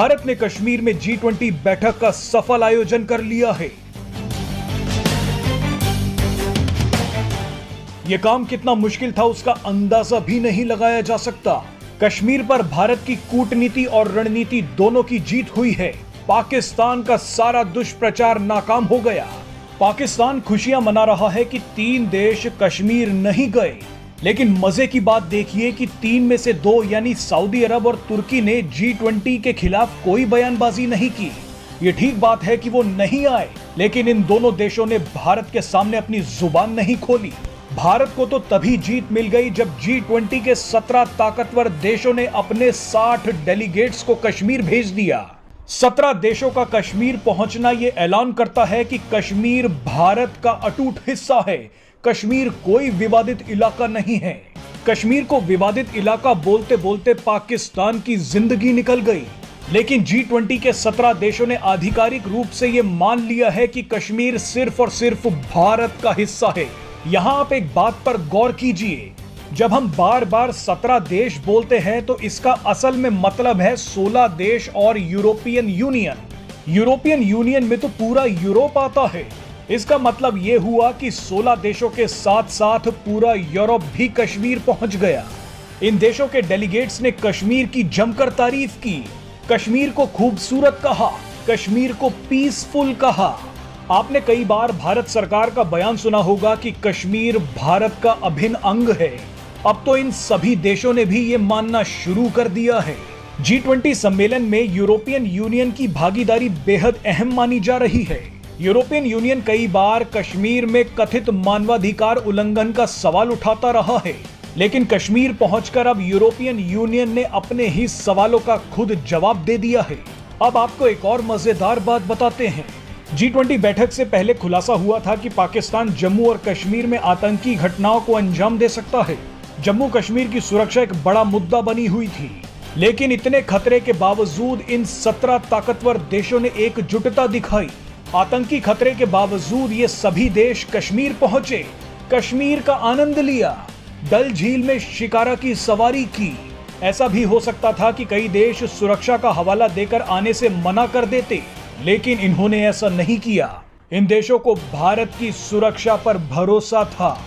भारत ने कश्मीर में G20 बैठक का सफल आयोजन कर लिया है। यह काम कितना मुश्किल था उसका अंदाजा भी नहीं लगाया जा सकता। कश्मीर पर भारत की कूटनीति और रणनीति दोनों की जीत हुई है। पाकिस्तान का सारा दुष्प्रचार नाकाम हो गया। पाकिस्तान खुशियां मना रहा है कि 3 देश कश्मीर नहीं गए, लेकिन मजे की बात देखिए कि 3 में से 2 यानी सऊदी अरब और तुर्की ने G20 के खिलाफ कोई बयानबाजी नहीं की। ये ठीक बात है कि वो नहीं आए, लेकिन इन दोनों देशों ने भारत के सामने अपनी जुबान नहीं खोली। भारत को तो तभी जीत मिल गई जब G20 के 17 ताकतवर देशों ने अपने 60 डेलीगेट्स को कश्मीर भेज दिया। 17 देशों का कश्मीर पहुंचना यह ऐलान करता है कि कश्मीर भारत का अटूट हिस्सा है। कश्मीर कोई विवादित इलाका नहीं है। कश्मीर को विवादित इलाका बोलते बोलते पाकिस्तान की जिंदगी निकल गई, लेकिन G20 के 17 देशों ने आधिकारिक रूप से यह मान लिया है कि कश्मीर सिर्फ और सिर्फ भारत का हिस्सा है। यहां आप एक बात पर गौर कीजिए, जब हम बार बार 17 देश बोलते हैं तो इसका असल में मतलब है 16 देश और यूरोपियन यूनियन। यूरोपियन यूनियन में तो पूरा यूरोप आता है। इसका मतलब यह हुआ कि 16 देशों के साथ साथ पूरा यूरोप भी कश्मीर पहुंच गया। इन देशों के डेलीगेट्स ने कश्मीर की जमकर तारीफ की, कश्मीर को खूबसूरत कहा, कश्मीर को पीसफुल कहा। आपने कई बार भारत सरकार का बयान सुना होगा कि कश्मीर भारत का अभिन्न अंग है। अब तो इन सभी देशों ने भी ये मानना शुरू कर दिया है। G20 सम्मेलन में यूरोपियन यूनियन की भागीदारी बेहद अहम मानी जा रही है। यूरोपियन यूनियन कई बार कश्मीर में कथित मानवाधिकार उल्लंघन का सवाल उठाता रहा है, लेकिन कश्मीर पहुंचकर अब यूरोपियन यूनियन ने अपने ही सवालों का खुद जवाब दे दिया है। अब आपको एक और मजेदार बात बताते हैं। G20 बैठक से पहले खुलासा हुआ था कि पाकिस्तान जम्मू और कश्मीर में आतंकी घटनाओं को अंजाम दे सकता है। जम्मू कश्मीर की सुरक्षा एक बड़ा मुद्दा बनी हुई थी, लेकिन इतने खतरे के बावजूद इन 17 ताकतवर देशों ने एकजुटता दिखाई। आतंकी खतरे के बावजूद ये सभी देश कश्मीर पहुंचे, कश्मीर का आनंद लिया, डल झील में शिकारा की सवारी की। ऐसा भी हो सकता था कि कई देश सुरक्षा का हवाला देकर आने से मना कर देते, लेकिन इन्होंने ऐसा नहीं किया। इन देशों को भारत की सुरक्षा पर भरोसा था।